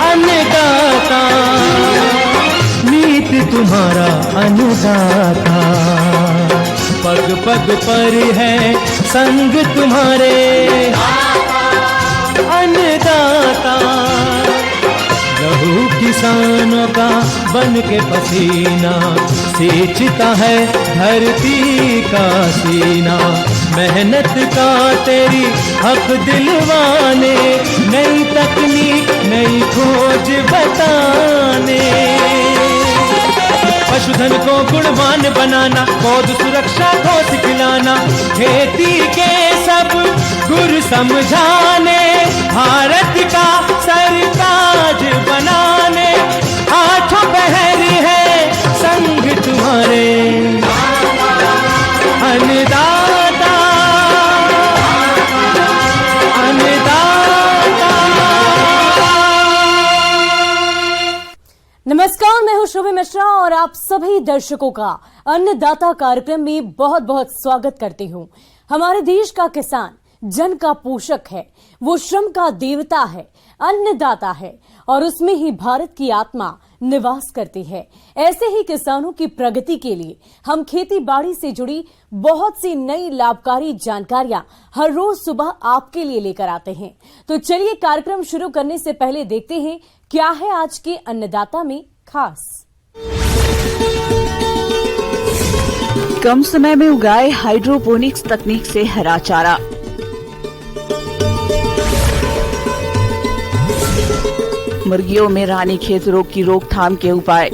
अन्नदाता, नीत तुम्हारा अन्नदाता। पग पग पर है संग तुम्हारे अन्नदाता। लहू किसानों का बन के पसीना सींचता है धरती का सीना। मेहनत का तेरी हक दिलवाने, नई तकनीक नई खोज बताने। पशुधन को गुणवान बनाना, पौध सुरक्षा को सिखलाना, खेती के सब गुर समझाने, भारत का सरताज बनाने। हाथों पहर है संग तुम्हारे अन्नदाता, अन्नदाता। नमस्कार, मैं हूं शोभी मिश्रा और आप सभी दर्शकों का अन्नदाता कार्यक्रम में बहुत बहुत स्वागत करती हूं। हमारे देश का किसान जन का पोषक है, वो श्रम का देवता है, अन्नदाता है और उसमें ही भारत की आत्मा निवास करती है। ऐसे ही किसानों की प्रगति के लिए हम खेती बाड़ी से जुड़ी बहुत सी नई लाभकारी जानकारियां हर रोज सुबह आपके लिए लेकर आते हैं। तो चलिए कार्यक्रम शुरू करने से पहले देखते हैं क्या है आज के अन्नदाता में खास। कम समय में उगाए हाइड्रोपोनिक्स तकनीक से हरा चारा। मुर्गियों में रानीखेत रोग की रोकथाम के उपाय।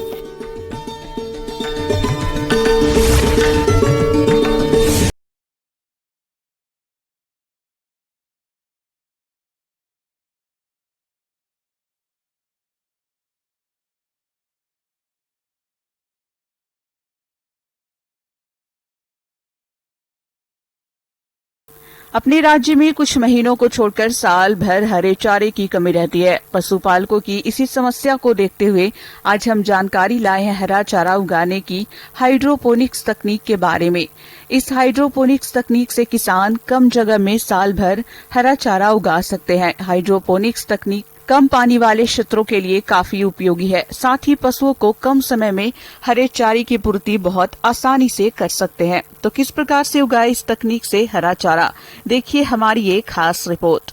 अपने राज्य में कुछ महीनों को छोड़कर साल भर हरे चारे की कमी रहती है। पशुपालकों की इसी समस्या को देखते हुए आज हम जानकारी लाए हैं हरा चारा उगाने की हाइड्रोपोनिक्स तकनीक के बारे में। इस हाइड्रोपोनिक्स तकनीक से किसान कम जगह में साल भर हरा चारा उगा सकते हैं। हाइड्रोपोनिक्स तकनीक कम पानी वाले क्षेत्रों के लिए काफी उपयोगी है। साथ ही पशुओं को कम समय में हरे चारे की पूर्ति बहुत आसानी से कर सकते हैं। तो किस प्रकार से उगाए इस तकनीक से हरा चारा, देखिए हमारी ये खास रिपोर्ट।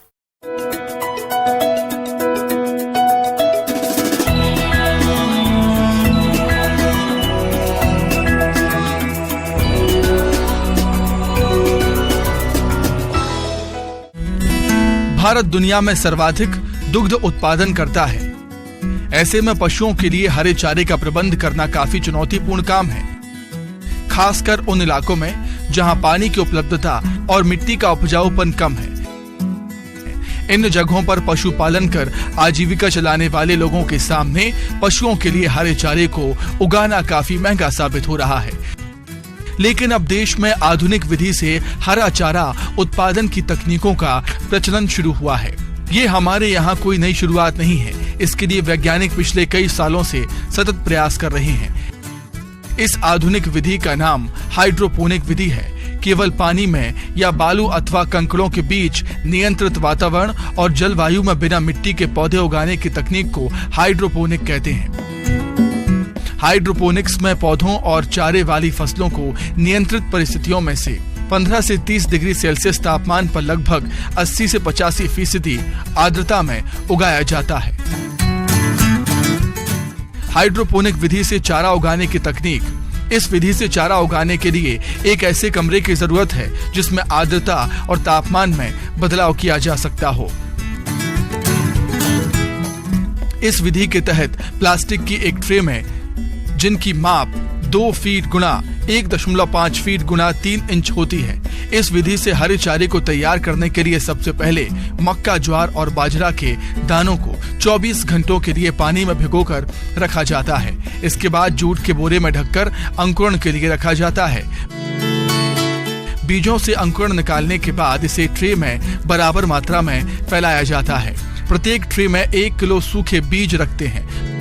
भारत दुनिया में सर्वाधिक दुग्ध उत्पादन करता है। ऐसे में पशुओं के लिए हरे चारे का प्रबंध करना काफी चुनौतीपूर्ण काम है, खासकर उन इलाकों में जहां पानी की उपलब्धता और मिट्टी का उपजाऊपन कम है। इन जगहों पर पशुपालन कर आजीविका चलाने वाले लोगों के सामने पशुओं के लिए हरे चारे को उगाना काफी महंगा साबित हो रहा है। लेकिन अब देश में आधुनिक विधि से हरा चारा उत्पादन की तकनीकों का प्रचलन शुरू हुआ है। ये हमारे यहाँ कोई नई शुरुआत नहीं है। इसके लिए वैज्ञानिक पिछले कई सालों से सतत प्रयास कर रहे हैं। इस आधुनिक विधि का नाम हाइड्रोपोनिक विधि है। केवल पानी में या बालू अथवा कंकड़ों के बीच नियंत्रित वातावरण और जलवायु में बिना मिट्टी के पौधे उगाने की तकनीक को हाइड्रोपोनिक कहते हैं। हाइड्रोपोनिक्स में पौधों और चारे वाली फसलों को नियंत्रित परिस्थितियों में से 15 से 30 डिग्री सेल्सियस तापमान पर लगभग 80 से 85% आर्द्रता में उगाया जाता है। हाइड्रोपोनिक विधि से चारा उगाने की तकनीक। इस विधि से चारा उगाने के लिए एक ऐसे कमरे की जरूरत है जिसमें आर्द्रता और तापमान में बदलाव किया जा सकता हो। इस विधि के तहत प्लास्टिक की एक ट्रे में, जिनकी माप 2 फीट गुणा 1.5 फीट गुणा 3 इंच होती है, इस विधि से हरे चारे को तैयार करने के लिए सबसे पहले मक्का, ज्वार और बाजरा के दानों को 24 घंटों के लिए पानी में भिगोकर रखा जाता है। इसके बाद जूट के बोरे में ढककर अंकुरण के लिए रखा जाता है। बीजों से अंकुरण निकालने के बाद इसे ट्रे में बराबर मात्रा में फैलाया जाता है। प्रत्येक ट्रे में 1 किलो सूखे बीज रखते हैं।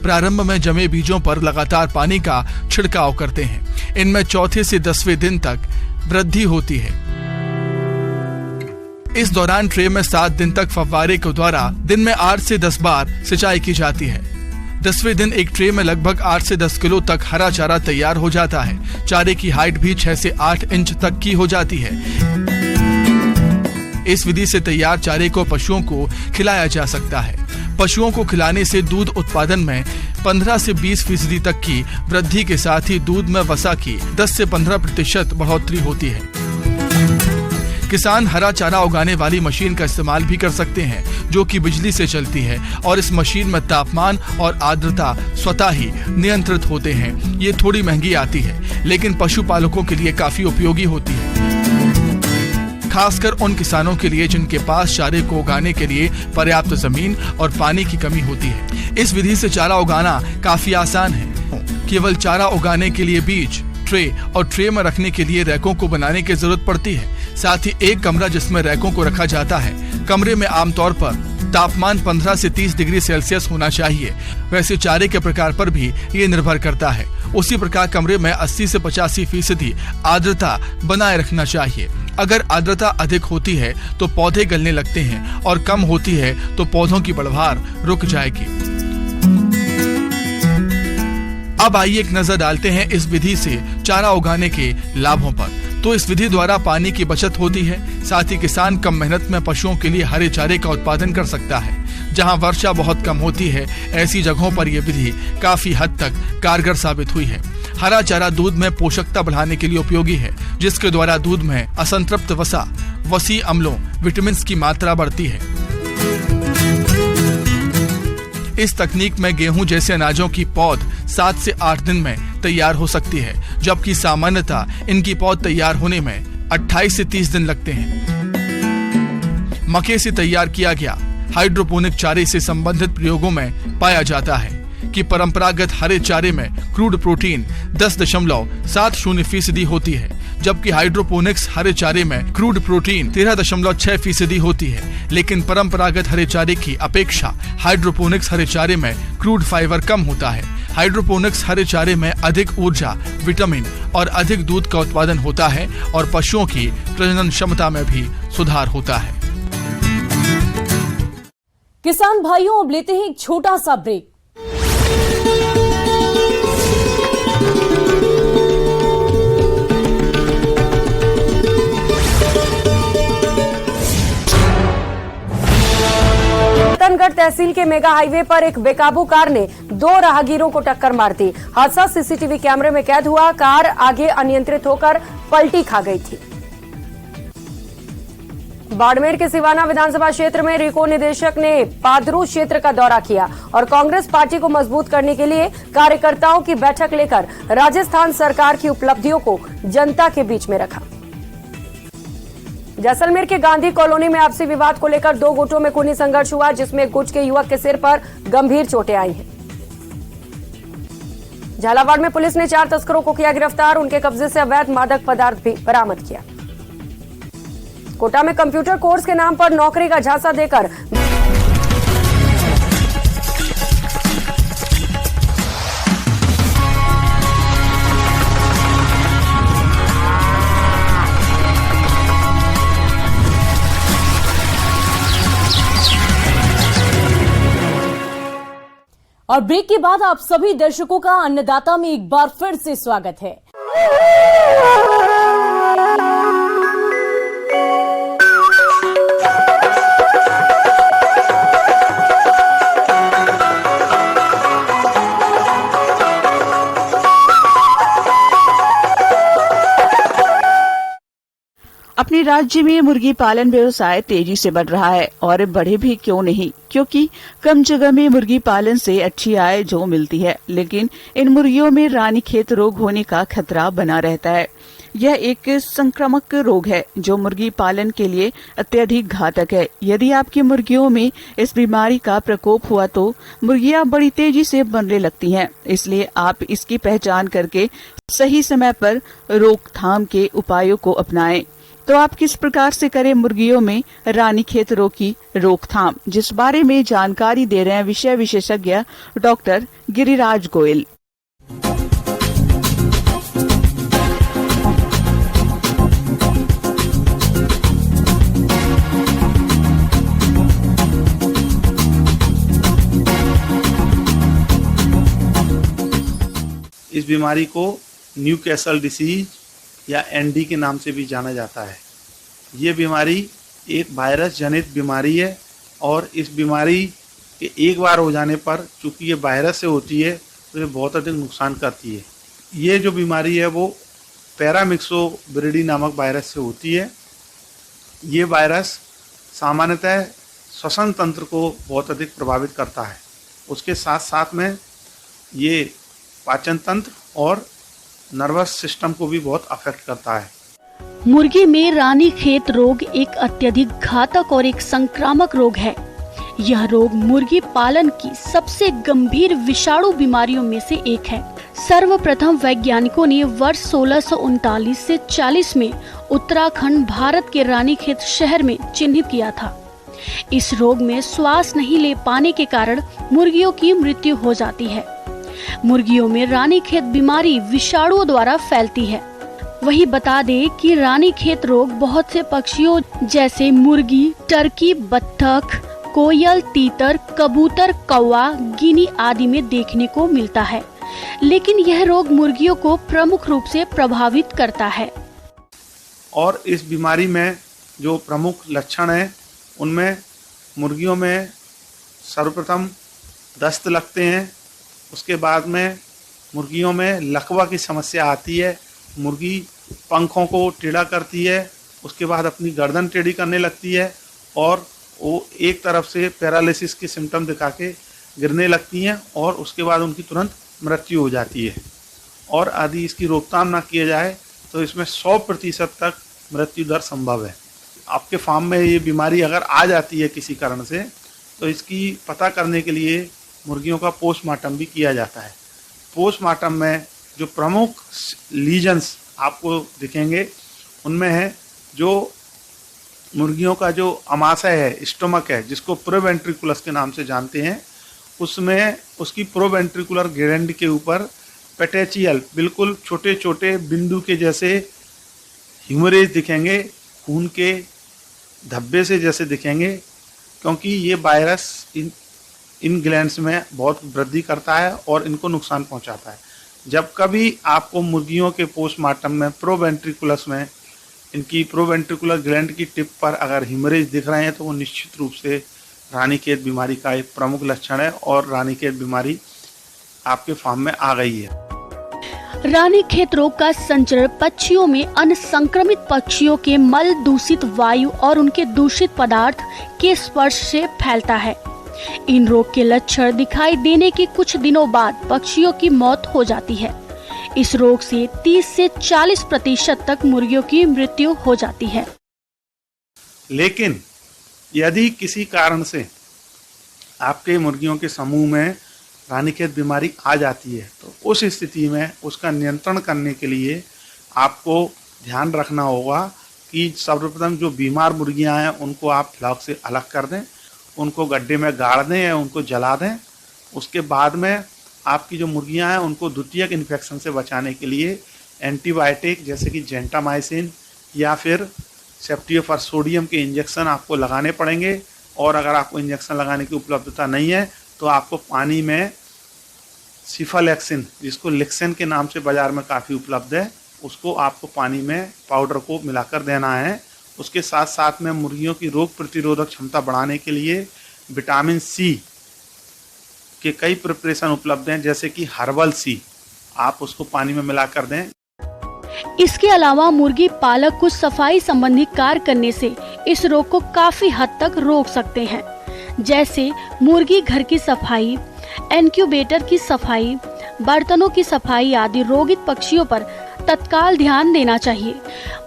प्रारंभ में जमे बीजों पर लगातार पानी का छिड़काव करते हैं। इनमें चौथे से 10वें दिन तक वृद्धि होती है। इस दौरान ट्रे में 7 दिन तक फव्वारे के द्वारा दिन में 8 से 10 बार सिंचाई की जाती है। 10वें दिन एक ट्रे में लगभग 8 से 10 किलो तक हरा चारा तैयार हो जाता है। चारे की हाइट भी 6 से 8 इंच तक की हो जाती है। इस विधि से तैयार चारे को पशुओं को खिलाया जा सकता है। पशुओं को खिलाने से दूध उत्पादन में 15 से 20% तक की वृद्धि के साथ ही दूध में वसा की 10 से 15% बढ़ोतरी होती है। किसान हरा चारा उगाने वाली मशीन का इस्तेमाल भी कर सकते हैं, जो कि बिजली से चलती है और इस मशीन में तापमान और आर्द्रता स्वतः ही नियंत्रित होते हैं। ये थोड़ी महंगी आती है, लेकिन पशुपालकों के लिए काफी उपयोगी होती है, खासकर उन किसानों के लिए जिनके पास चारे को उगाने के लिए पर्याप्त जमीन और पानी की कमी होती है। इस विधि से चारा उगाना काफी आसान है। केवल चारा उगाने के लिए बीज, ट्रे और ट्रे में रखने के लिए रैकों को बनाने की जरूरत पड़ती है। साथ ही एक कमरा जिसमें रैकों को रखा जाता है। कमरे में आमतौर पर तापमान 15 से 30 डिग्री सेल्सियस होना चाहिए। वैसे चारे के प्रकार पर भी ये निर्भर करता है। उसी प्रकार कमरे में 80 से 85% आर्द्रता बनाए रखना चाहिए। अगर आर्द्रता अधिक होती है तो पौधे गलने लगते हैं और कम होती है तो पौधों की बढ़वार रुक जाएगी। अब आइए एक नजर डालते हैं इस विधि से चारा उगाने के लाभों पर। तो इस विधि द्वारा पानी की बचत होती है। साथ ही किसान कम मेहनत में पशुओं के लिए हरे चारे का उत्पादन कर सकता है। जहां वर्षा बहुत कम होती है, ऐसी जगहों पर यह विधि काफी हद तक कारगर साबित हुई है। हरा चारा दूध में पोषकता बढ़ाने के लिए उपयोगी है, जिसके द्वारा दूध में असंतृप्त वसा, वसी अम्लों, विटामिन की मात्रा बढ़ती है। इस तकनीक में गेहूं जैसे अनाजों की पौध 7 से 8 दिन में तैयार हो सकती है, जबकि सामान्यतः इनकी पौध तैयार होने में 28 से 30 दिन लगते हैं। मक्के से तैयार किया गया हाइड्रोपोनिक चारे से संबंधित प्रयोगों में पाया जाता है कि परंपरागत हरे चारे में क्रूड प्रोटीन 10.70% होती है, जबकि हाइड्रोपोनिक्स हरे चारे में क्रूड प्रोटीन 13.6% होती है। लेकिन परंपरागत हरे चारे की अपेक्षा हाइड्रोपोनिक्स हरे चारे में क्रूड फाइबर कम होता है। हाइड्रोपोनिक्स हरे चारे में अधिक ऊर्जा, विटामिन और अधिक दूध का उत्पादन होता है और पशुओं की प्रजनन क्षमता में भी सुधार होता है। किसान भाइयों, अब लेते हैं एक छोटा सा ब्रेक। रतनगढ़ तहसील के मेगा हाईवे पर एक बेकाबू कार ने 2 राहगीरों को टक्कर मार दी। हादसा सीसीटीवी कैमरे में कैद हुआ। कार आगे अनियंत्रित होकर पलटी खा गई थी। बाड़मेर के सिवाना विधानसभा क्षेत्र में रिको निदेशक ने पादरू क्षेत्र का दौरा किया और कांग्रेस पार्टी को मजबूत करने के लिए कार्यकर्ताओं की बैठक लेकर राजस्थान सरकार की उपलब्धियों को जनता के बीच में रखा। जैसलमेर के गांधी कॉलोनी में आपसी विवाद को लेकर 2 गुटों में खूनी संघर्ष हुआ, जिसमें गुट के युवक के सिर पर गंभीर चोटें आई हैं। झालावाड़ में पुलिस ने 4 तस्करों को किया गिरफ्तार। उनके कब्जे से अवैध मादक पदार्थ भी बरामद किया। कोटा में कंप्यूटर कोर्स के नाम पर नौकरी का झांसा देकर और ब्रेक के बाद आप सभी दर्शकों का अन्नदाता में एक बार फिर से स्वागत है। अपने राज्य में मुर्गी पालन व्यवसाय तेजी से बढ़ रहा है और बढ़े भी क्यों नहीं, क्योंकि कम जगह में मुर्गी पालन से अच्छी आय जो मिलती है, लेकिन इन मुर्गियों में रानीखेत रोग होने का खतरा बना रहता है। यह एक संक्रामक रोग है जो मुर्गी पालन के लिए अत्यधिक घातक है। यदि आपकी मुर्गियों में इस बीमारी का प्रकोप हुआ तो मुर्गियां बड़ी तेजी से मरने लगती हैं। इसलिए आप इसकी पहचान करके सही समय पर रोकथाम के उपायों को अपनाएं। तो आप किस प्रकार से करें मुर्गियों में रानीखेत रोग की रोकथाम, जिस बारे में जानकारी दे रहे हैं विषय विशेषज्ञ डॉक्टर गिरिराज गोयल। इस बीमारी को न्यूकैसल डिसीज या एनडी के नाम से भी जाना जाता है। ये बीमारी एक वायरस जनित बीमारी है और इस बीमारी के एक बार हो जाने पर, चूँकि ये वायरस से होती है, तो ये बहुत अधिक नुकसान करती है। ये जो बीमारी है वो पैरामिक्सोविरिडी नामक वायरस से होती है। ये वायरस सामान्यतः श्वसन तंत्र को बहुत अधिक प्रभावित करता है। उसके साथ साथ में ये पाचन तंत्र और नर्वस सिस्टम को भी बहुत अफेक्ट करता है। मुर्गी में रानीखेत रोग एक अत्यधिक घातक और एक संक्रामक रोग है। यह रोग मुर्गी पालन की सबसे गंभीर विषाणु बीमारियों में से एक है। सर्वप्रथम वैज्ञानिकों ने वर्ष 1639 से 40 में उत्तराखंड, भारत के रानीखेत शहर में चिन्हित किया था। इस रोग में श्वास नहीं ले पाने के कारण मुर्गियों की मृत्यु हो जाती है। मुर्गियों में रानीखेत बीमारी विषाणुओं द्वारा फैलती है। वही बता दें कि रानीखेत रोग बहुत से पक्षियों जैसे मुर्गी, टर्की, बत्तख, कोयल, तीतर, कबूतर, कौवा, गिनी आदि में देखने को मिलता है, लेकिन यह रोग मुर्गियों को प्रमुख रूप से प्रभावित करता है। और इस बीमारी में जो प्रमुख लक्षण हैं उनमें मुर्गियों में सर्वप्रथम दस्त लगते हैं। उसके बाद में मुर्गियों में लकवा की समस्या आती है। मुर्गी पंखों को टेढ़ा करती है, उसके बाद अपनी गर्दन टेढ़ी करने लगती है और वो एक तरफ से पैरालिसिस के सिम्टम दिखा के गिरने लगती हैं और उसके बाद उनकी तुरंत मृत्यु हो जाती है। और यदि इसकी रोकथाम ना किया जाए तो इसमें 100% तक मृत्यु दर संभव है। आपके फार्म में ये बीमारी अगर आ जाती है किसी कारण से, तो इसकी पता करने के लिए मुर्गियों का पोस्टमार्टम भी किया जाता है। पोस्टमार्टम में जो प्रमुख लीजन्स आपको दिखेंगे उनमें है जो मुर्गियों का जो अमाशय है, स्टोमक है, जिसको प्रोवेंट्रिकुलस के नाम से जानते हैं, उसमें उसकी प्रोवेंट्रिकुलर ग्लैंड के ऊपर पेटेचियल बिल्कुल छोटे छोटे बिंदु के जैसे ह्यूमरेज दिखेंगे, खून के धब्बे से जैसे दिखेंगे, क्योंकि ये वायरस इन ग्लैंड्स में बहुत वृद्धि करता है और इनको नुकसान पहुंचाता है। जब कभी आपको मुर्गियों के पोस्टमार्टम में प्रोवेंट्रिकुलस में इनकी प्रोवेंट्रिकुलर ग्लैंड की टिप पर अगर ह्यूमरेज दिख रहे हैं तो वो निश्चित रूप से रानीखेत बीमारी का एक प्रमुख लक्षण है और रानीखेत बीमारी आपके फार्म में आ गई है। रानीखेत रोग का संचरण पक्षियों में अन्य संक्रमित पक्षियों के मल, दूषित वायु और उनके दूषित पदार्थ के स्पर्श से फैलता है। इन रोग के लक्षण दिखाई देने के कुछ दिनों बाद पक्षियों की मौत हो जाती है। इस रोग से 30 से 40% तक मुर्गियों की मृत्यु हो जाती है। लेकिन यदि किसी कारण से आपके मुर्गियों के समूह में रानीखेत बीमारी आ जाती है तो उस स्थिति में उसका नियंत्रण करने के लिए आपको ध्यान रखना होगा कि सर्वप्रथम जो बीमार मुर्गियां हैं उनको आप फ्लॉक से अलग कर दें, उनको गड्ढे में गाड़ दें या उनको जला दें। उसके बाद में आपकी जो मुर्गियां हैं उनको द्वितीयक इन्फेक्शन से बचाने के लिए एंटीबायोटिक जैसे कि जेंटामाइसिन या फिर सेफ्टियोफॉर्सोडियम के इंजेक्शन आपको लगाने पड़ेंगे। और अगर आपको इंजेक्शन लगाने की उपलब्धता नहीं है तो आपको पानी में सिफालेक्सिन, जिसको लिक्सेन के नाम से बाजार में काफ़ी उपलब्ध है, उसको आपको पानी में पाउडर को मिलाकर देना है। उसके साथ साथ में मुर्गियों की रोग प्रतिरोधक क्षमता बढ़ाने के लिए विटामिन सी के कई प्रिपरेशन उपलब्ध हैं, जैसे कि हर्बल सी, आप उसको पानी में मिलाकर दें। इसके अलावा मुर्गी पालक कुछ सफाई संबंधी कार्य करने से इस रोग को काफी हद तक रोक सकते हैं, जैसे मुर्गी घर की सफाई, इनक्यूबेटर की सफाई, बर्तनों की सफाई आदि रोगित पक्षियों पर तत्काल ध्यान देना चाहिए।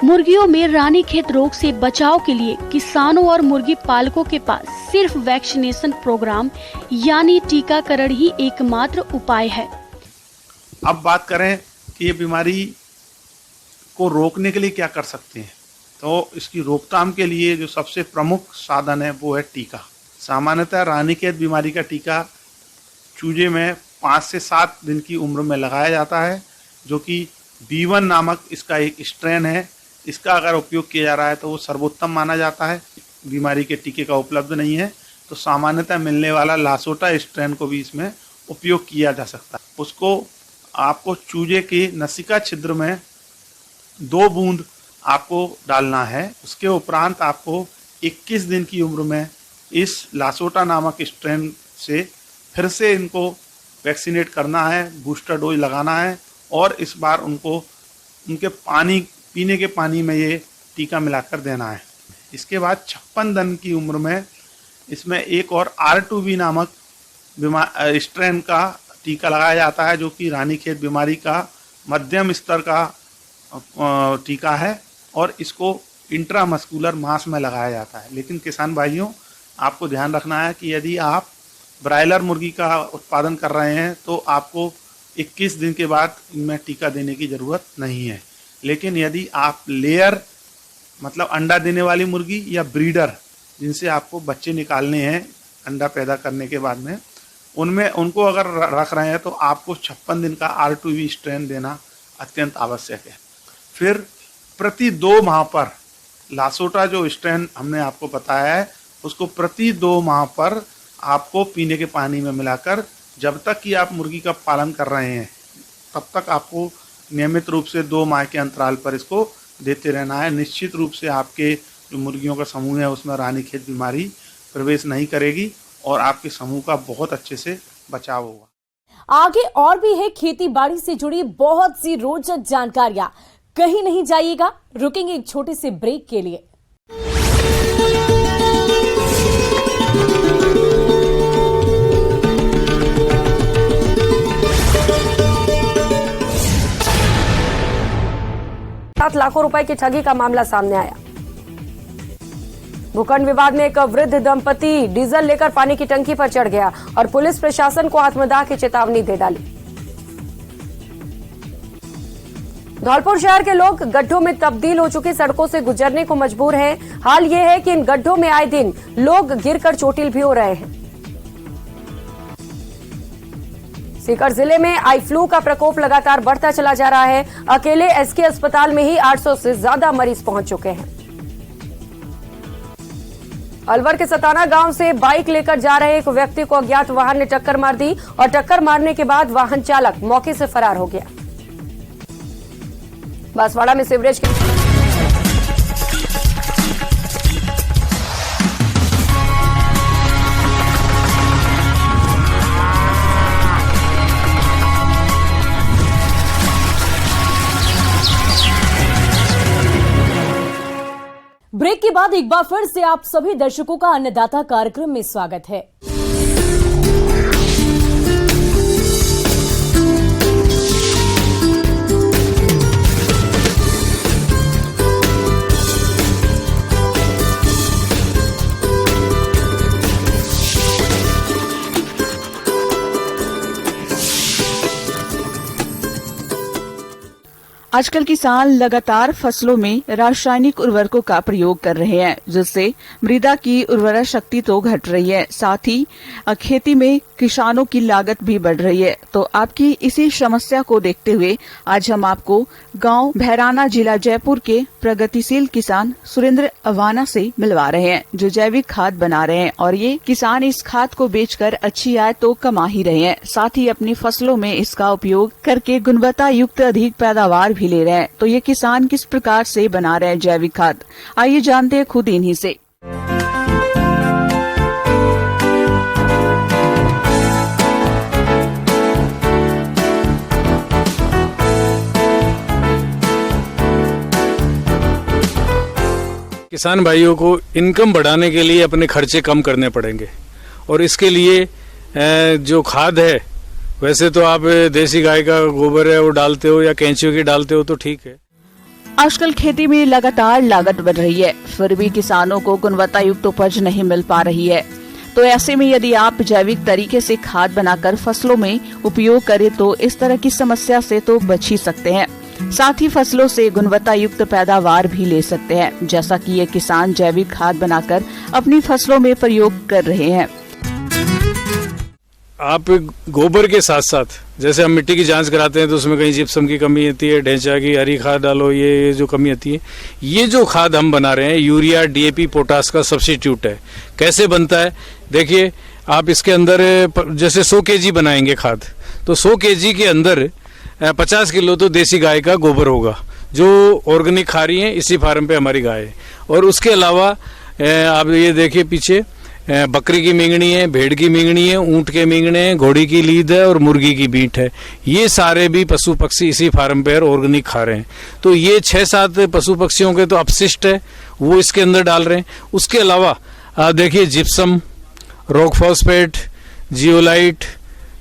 मुर्गियों में रानीखेत रोग से बचाव के लिए किसानों और मुर्गी पालकों के पास सिर्फ वैक्सीनेशन प्रोग्राम यानी टीकाकरण ही एकमात्र उपाय है। अब बात करें कि ये बीमारी को रोकने के लिए क्या कर सकते हैं, तो इसकी रोकथाम के लिए जो सबसे प्रमुख साधन है वो है टीका। सामान्यतः रानीखेत बीमारी का टीका चूजे में 5 से 7 दिन की उम्र में लगाया जाता है, जो कि B1 नामक इसका एक स्ट्रेन है। इसका अगर उपयोग किया जा रहा है तो वो सर्वोत्तम माना जाता है। बीमारी के टीके का उपलब्ध नहीं है तो सामान्यतः मिलने वाला लासोटा स्ट्रेन को भी इसमें उपयोग किया जा सकता है। उसको आपको चूजे की नसिका छिद्र में 2 बूंद आपको डालना है। उसके उपरांत आपको 21 दिन की उम्र में इस लासोटा नामक स्ट्रेन से फिर से इनको वैक्सीनेट करना है, बूस्टर डोज लगाना है और इस बार उनको उनके पीने के पानी में ये टीका मिलाकर देना है। इसके बाद 56 दिन की उम्र में इसमें एक और R2B नामक स्ट्रेन का टीका लगाया जाता है, जो कि रानीखेत बीमारी का मध्यम स्तर का टीका है और इसको इंट्रामस्कुलर मांस में लगाया जाता है। लेकिन किसान भाइयों, आपको ध्यान रखना है कि यदि आप ब्रायलर मुर्गी का उत्पादन कर रहे हैं तो आपको 21 दिन के बाद इनमें टीका देने की ज़रूरत नहीं है। लेकिन यदि आप लेयर मतलब अंडा देने वाली मुर्गी या ब्रीडर जिनसे आपको बच्चे निकालने हैं अंडा पैदा करने के बाद में, उनमें उनको अगर रख रहे हैं तो आपको 56 दिन का R2B स्ट्रेन देना अत्यंत आवश्यक है। फिर प्रति 2 माह पर लासोटा जो स्ट्रेन हमने आपको बताया है उसको प्रति 2 माह पर आपको पीने के पानी में मिलाकर, जब तक कि आप मुर्गी का पालन कर रहे हैं तब तक आपको नियमित रूप से 2 माह के अंतराल पर इसको देते रहना है। निश्चित रूप से आपके जो मुर्गियों का समूह है उसमें रानीखेत बीमारी प्रवेश नहीं करेगी और आपके समूह का बहुत अच्छे से बचाव होगा। आगे और भी है खेती बाड़ी से जुड़ी बहुत सी रोचक जानकारियां। कहीं नहीं जाइएगा, रुकेंगे एक छोटे से ब्रेक के लिए। लाखों रुपए की ठगी का मामला सामने आया। भूखंड विवाद में एक वृद्ध दंपति डीजल लेकर पानी की टंकी पर चढ़ गया और पुलिस प्रशासन को आत्मदाह की चेतावनी दे डाली। धौलपुर शहर के लोग गड्ढों में तब्दील हो चुकी सड़कों से गुजरने को मजबूर हैं। हाल ये है कि इन गड्ढों में आए दिन लोग गिरकर चोटिल भी हो रहे हैं। सीकर जिले में आई फ्लू का प्रकोप लगातार बढ़ता चला जा रहा है। अकेले एसके अस्पताल में ही 800 से ज्यादा मरीज पहुंच चुके हैं। अलवर के सताना गांव से बाइक लेकर जा रहे एक व्यक्ति को अज्ञात वाहन ने टक्कर मार दी और टक्कर मारने के बाद वाहन चालक मौके से फरार हो गया। बांसवाड़ा में सीवरेज के ब्रेक के बाद एक बार फिर से आप सभी दर्शकों का अन्नदाता कार्यक्रम में स्वागत है। आजकल किसान लगातार फसलों में रासायनिक उर्वरकों का प्रयोग कर रहे हैं, जिससे मृदा की उर्वरा शक्ति तो घट रही है, साथ ही खेती में किसानों की लागत भी बढ़ रही है। तो आपकी इसी समस्या को देखते हुए आज हम आपको गांव भैराना, जिला जयपुर के प्रगतिशील किसान सुरेंद्र अवाना से मिलवा रहे हैं, जो जैविक खाद बना रहे हैं और ये किसान इस खाद को बेचकर अच्छी आय तो कमा ही रहे हैं, साथ ही अपनी फसलों में इसका उपयोग करके गुणवत्ता युक्त अधिक पैदावार भी ले रहे हैं। तो ये किसान किस प्रकार से बना रहे हैं जैविक खाद, आइए जानते हैं खुद इन्हीं से। किसान भाइयों को इनकम बढ़ाने के लिए अपने खर्चे कम करने पड़ेंगे और इसके लिए जो खाद है, वैसे तो आप देसी गाय का गोबर है वो डालते हो या कैंचियों की डालते हो तो ठीक है। आजकल खेती में लगातार लागत बढ़ रही है, फिर भी किसानों को गुणवत्ता युक्त उपज नहीं मिल पा रही है। तो ऐसे में यदि आप जैविक तरीके से खाद बनाकर फसलों में उपयोग करें तो इस तरह की समस्या से तो बच ही सकते हैं, साथ ही फसलों से गुणवत्ता युक्त पैदावार भी ले सकते हैं, जैसा कि ये किसान जैविक खाद बनाकर अपनी फसलों में प्रयोग कर रहे हैं। आप गोबर के साथ साथ जैसे हम मिट्टी की जांच कराते हैं तो उसमें कहीं जिप्सम की कमी आती है, ढेंचा की, हरी खाद डालो, ये जो कमी आती है, ये जो खाद हम बना रहे हैं यूरिया, डीएपी, पोटास का सब्स्टिट्यूट है। कैसे बनता है देखिए, आप इसके अंदर जैसे 100 केजी बनाएंगे खाद, तो 100 केजी के अंदर 50 किलो तो देसी गाय का गोबर होगा जो ऑर्गेनिक खा रही है इसी फार्म पे हमारी गाय है। और उसके अलावा आप ये देखिए पीछे बकरी की मींगनी है, भेड़ की मींगनी है, ऊंट के मींगने हैं, घोड़ी की लीद है और मुर्गी की बीट है। ये सारे भी पशु पक्षी इसी फार्म पे ऑर्गेनिक खा रहे हैं। तो ये 6-7 पशु पक्षियों के तो अपशिष्ट है वो इसके अंदर डाल रहे हैं। उसके अलावा आप देखिए gypsum, rock phosphate, zeolite,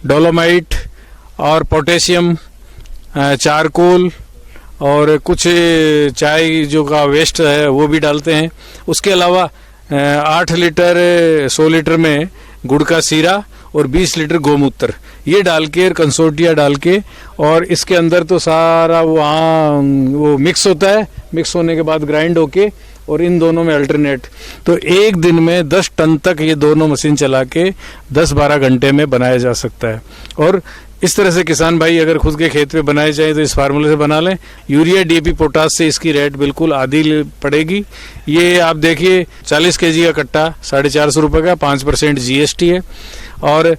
dolomite और पोटेशियम, चारकोल और कुछ चाय जो का वेस्ट है वो भी डालते हैं। उसके अलावा 8 लीटर 100 लीटर में गुड़ का सीरा और 20 लीटर गोमूत्र ये डाल के कंसोर्टिया डाल के और इसके अंदर तो सारा वो मिक्स होता है। मिक्स होने के बाद ग्राइंड होके और इन दोनों में अल्टरनेट तो एक दिन में 10 टन तक ये दोनों मशीन चला के 10-12 घंटे में बनाया जा सकता है। और इस तरह से किसान भाई अगर खुद के खेत पे बनाए जाए तो इस फार्मूले से बना लें। यूरिया डीएपी पोटास से इसकी रेट बिल्कुल आधी पड़ेगी। ये आप देखिए 40 केजी का कट्टा 450 रुपये का, 5% जीएसटी है और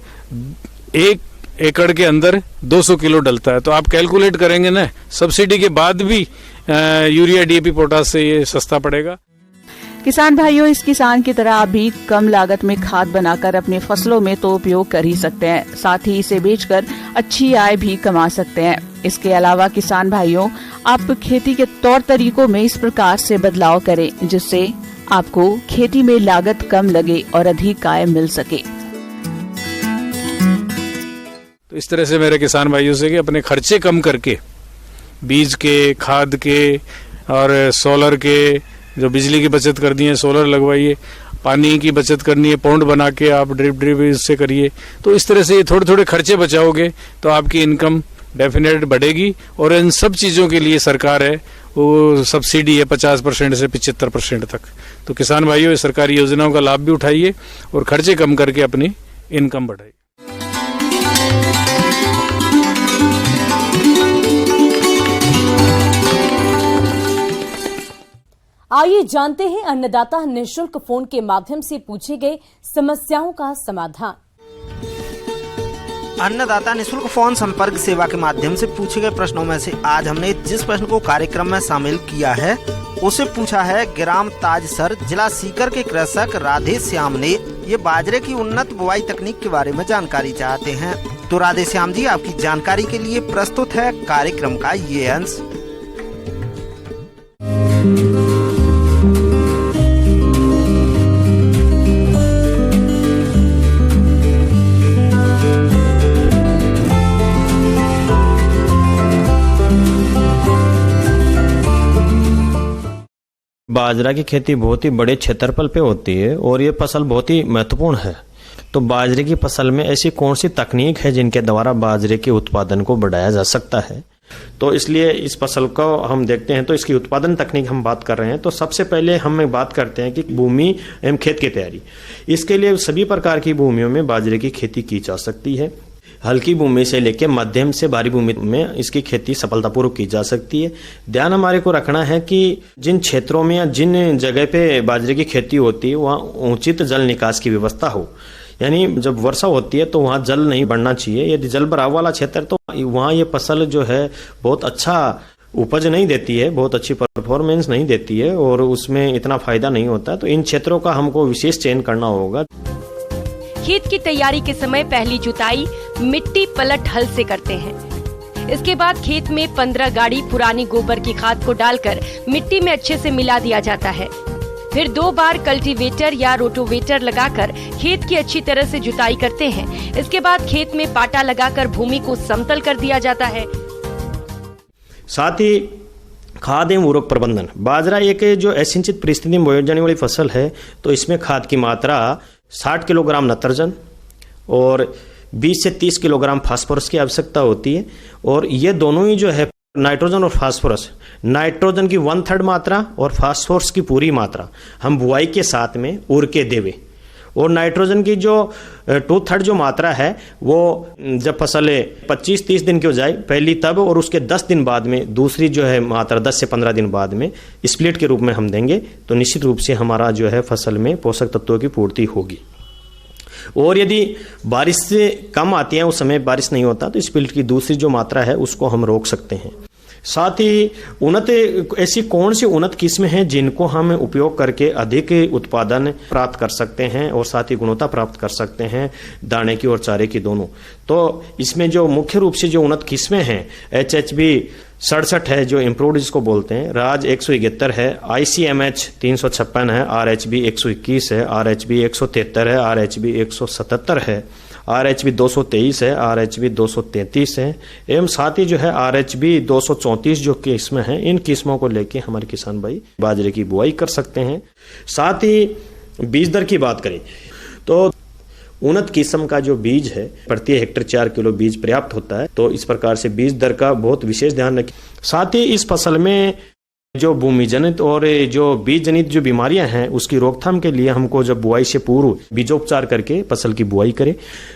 1 एकड़ के अंदर 200 किलो डलता है। तो आप कैलकुलेट करेंगे ना, सब्सिडी के बाद भी यूरिया डीएपी पोटास से ये सस्ता पड़ेगा। किसान भाइयों, इस किसान की तरह आप भी कम लागत में खाद बनाकर अपने फसलों में तो उपयोग कर ही सकते हैं, साथ ही इसे बेचकर अच्छी आय भी कमा सकते हैं। इसके अलावा किसान भाइयों, आप खेती के तौर तरीकों में इस प्रकार से बदलाव करें जिससे आपको खेती में लागत कम लगे और अधिक आय मिल सके। तो इस तरह से मेरे किसान भाइयों से कि अपने खर्चे कम करके बीज के, खाद के और सोलर के, जो बिजली की बचत करनी है सोलर लगवाइए, पानी की बचत करनी है पौंड बना के आप ड्रिप इससे करिए। तो इस तरह से थोड़े थोड़े खर्चे बचाओगे तो आपकी इनकम डेफिनेट बढ़ेगी। और इन सब चीज़ों के लिए सरकार है वो सब्सिडी है 50% से 75% तक। तो किसान भाइयों, इस सरकारी योजनाओं का लाभ भी उठाइए और खर्चे कम करके अपनी इनकम बढ़ाइए। आइए जानते हैं अन्नदाता निःशुल्क फोन के माध्यम से पूछे गए समस्याओं का समाधान। अन्नदाता निःशुल्क फोन संपर्क सेवा के माध्यम से पूछे गए प्रश्नों में से आज हमने जिस प्रश्न को कार्यक्रम में शामिल किया है उसे पूछा है ग्राम ताजसर, जिला सीकर के कृषक राधे श्याम ने। ये बाजरे की उन्नत बुआई तकनीक के बारे में जानकारी चाहते हैं। तो राधे श्याम जी, आपकी जानकारी के लिए प्रस्तुत है कार्यक्रम का ये अंश। बाजरा की खेती बहुत ही बड़े क्षेत्रफल पे होती है और ये फसल बहुत ही महत्वपूर्ण है। तो बाजरे की फसल में ऐसी कौन सी तकनीक है जिनके द्वारा बाजरे के उत्पादन को बढ़ाया जा सकता है? तो इसलिए इस फसल को हम देखते हैं तो इसकी उत्पादन तकनीक हम बात कर रहे हैं। तो सबसे पहले हम बात करते हैं कि भूमि एवं खेत की तैयारी। इसके लिए सभी प्रकार की भूमियों में बाजरे की खेती की जा सकती है। हल्की भूमि से लेकर मध्यम से भारी भूमि में इसकी खेती सफलतापूर्वक की जा सकती है। ध्यान हमारे को रखना है कि जिन क्षेत्रों में या जिन जगह पे बाजरे की खेती होती है वहाँ उचित जल निकास की व्यवस्था हो। यानी जब वर्षा होती है तो वहाँ जल नहीं बढ़ना चाहिए। यदि जल भराव वाला क्षेत्र तो वहाँ ये फसल जो है बहुत अच्छा उपज नहीं देती है, बहुत अच्छी परफॉर्मेंस नहीं देती है और उसमें इतना फायदा नहीं होता। तो इन क्षेत्रों का हमको विशेष चयन करना होगा। खेत की तैयारी के समय पहली जुताई मिट्टी पलट हल से करते हैं। इसके बाद खेत में 15 गाड़ी पुरानी गोबर की खाद को डालकर मिट्टी में अच्छे से मिला दिया जाता है। फिर 2 बार कल्टीवेटर या रोटोवेटर लगाकर खेत की अच्छी तरह से जुताई करते हैं। इसके बाद खेत में पाटा लगाकर भूमि को समतल कर दिया जाता है। साथ ही खाद एवं उर्वरक प्रबंधन। बाजरा एक जो असिंचित परिस्थिति में बोई जाने वाली फसल है तो इसमें खाद की मात्रा 60 किलोग्राम नाइट्रोजन और 20 से 30 किलोग्राम फास्फोरस की आवश्यकता होती है। और ये दोनों ही जो है नाइट्रोजन और फास्फोरस, नाइट्रोजन की 1/3 मात्रा और फास्फोरस की पूरी मात्रा हम बुआई के साथ में उड़ के देवे। और नाइट्रोजन की जो 2/3 जो मात्रा है वो जब फसल 25-30 दिन की हो जाए पहली तब, और उसके 10 दिन बाद में दूसरी जो है मात्रा 10 से 15 दिन बाद में स्प्लिट के रूप में हम देंगे। तो निश्चित रूप से हमारा जो है फसल में पोषक तत्वों की पूर्ति होगी। और यदि बारिश से कम आती है, उस समय बारिश नहीं होता, तो स्पिल्ट की दूसरी जो मात्रा है उसको हम रोक सकते हैं। साथ ही ऐसी कौन सी उन्नत किस्में हैं जिनको हम उपयोग करके अधिक उत्पादन प्राप्त कर सकते हैं और साथ ही गुणवत्ता प्राप्त कर सकते हैं दाने की और चारे की दोनों। तो इसमें जो मुख्य रूप से जो उन्नत किस्में हैं, HHB 67 है जो इम्प्रूव्ड जिसको बोलते हैं, राज 171 है, ICMH 356 है, RHB 121 है, RHB 173 है, RHB 177 है, RHB 223 है, RHB 233 है, एवं साथ ही जो है RHB 234 जो किस्में हैं, इन किस्मों को लेके हमारे किसान भाई बाजरे की बुआई कर सकते हैं। साथ ही बीज दर की बात करें तो उन्नत किस्म का जो बीज है प्रति हेक्टेयर 4 किलो बीज पर्याप्त होता है। तो इस प्रकार से बीज दर का बहुत विशेष ध्यान रखें। साथ ही इस फसल में जो भूमि जनित और जो बीज जनित जो बीमारियां हैं उसकी रोकथाम के लिए हमको जब बुआई से पूर्व बीजोपचार करके फसल की बुआई करें।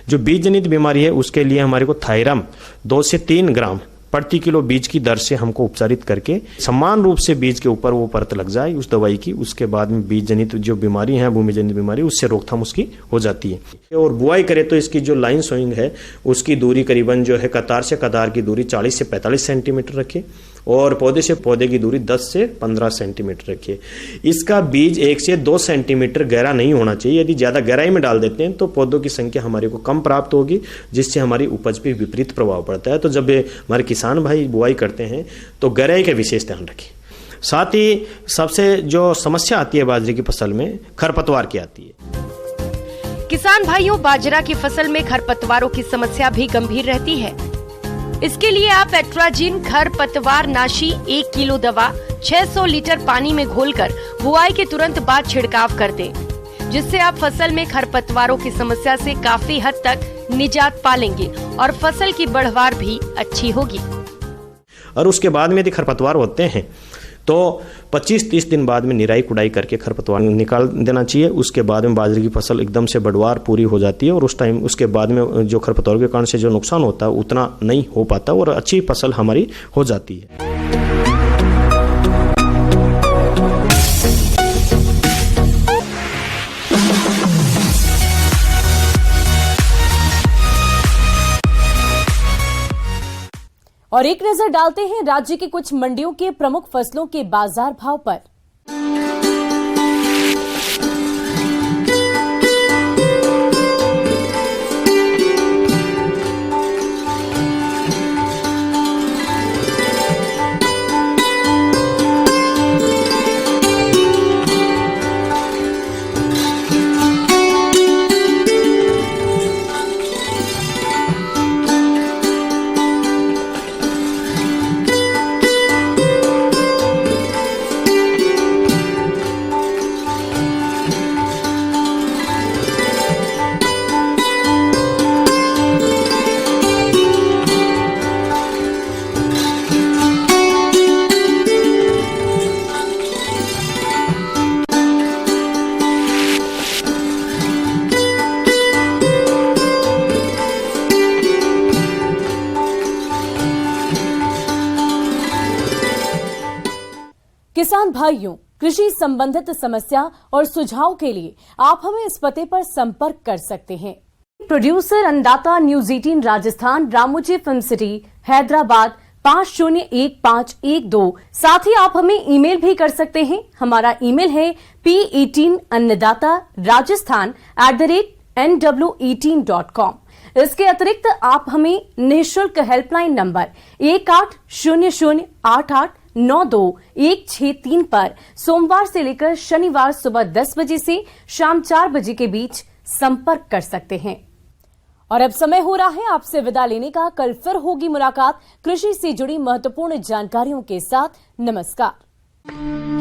जो बीज जनित बीमारी है उसके लिए हमारे को थायरम 2 से 3 ग्राम प्रति किलो बीज की दर से हमको उपचारित करके समान रूप से बीज के ऊपर वो परत लग जाए उस दवाई की, उसके बाद में बीज जनित जो बीमारी है, भूमि जनित बीमारी, उससे रोकथाम उसकी हो जाती है। और बुआई करें तो इसकी जो लाइन सोइंग है उसकी दूरी करीबन जो है कतार से कतार की दूरी 40 से 45 सेंटीमीटर रखिए और पौधे से पौधे की दूरी 10 से 15 सेंटीमीटर रखिए। इसका बीज 1 से 2 सेंटीमीटर गहरा नहीं होना चाहिए। यदि ज्यादा गहराई में डाल देते हैं तो पौधों की संख्या हमारे को कम प्राप्त होगी, जिससे हमारी उपज पे विपरीत प्रभाव पड़ता है। तो जब हमारे किसान भाई बुआई करते हैं तो गहराई का विशेष ध्यान रखें। साथ ही सबसे जो समस्या आती है बाजरे की फसल में खरपतवार की आती है। किसान भाइयों, बाजरा की फसल में खरपतवारों की समस्या भी गंभीर रहती है। इसके लिए आप एट्राजिन खरपतवार नाशी 1 किलो दवा 600 लीटर पानी में घोलकर बुआई के तुरंत बाद छिड़काव कर दें, जिससे आप फसल में खरपतवारों की समस्या से काफी हद तक निजात पालेंगे और फसल की बढ़वार भी अच्छी होगी। और उसके बाद में यदि खरपतवार होते हैं तो 25-30 दिन बाद में निराई कुड़ाई करके खरपतवार निकाल देना चाहिए। उसके बाद में बाजरे की फसल एकदम से बढ़वार पूरी हो जाती है और उस टाइम उसके बाद में जो खरपतवार के कारण से जो नुकसान होता है उतना नहीं हो पाता और अच्छी फसल हमारी हो जाती है। और एक नजर डालते हैं राज्य की कुछ मंडियों के प्रमुख फसलों के बाजार भाव पर। किसान भाइयों, कृषि संबंधित समस्या और सुझाव के लिए आप हमें इस पते पर संपर्क कर सकते हैं। प्रोड्यूसर अन्नदाता news 18 Rajasthan, Ramoji film city, Hyderabad 501512। साथ ही आप हमें ईमेल भी कर सकते हैं। हमारा ईमेल है p18annadatarajasthan@nw18.com। इसके अतिरिक्त आप हमें निःशुल्क हेल्पलाइन नंबर 180088921663 पर सोमवार से लेकर शनिवार सुबह 10 बजे से शाम 4 बजे के बीच संपर्क कर सकते हैं। और अब समय हो रहा है आपसे विदा लेने का। कल फिर होगी मुलाकात कृषि से जुड़ी महत्वपूर्ण जानकारियों के साथ। नमस्कार।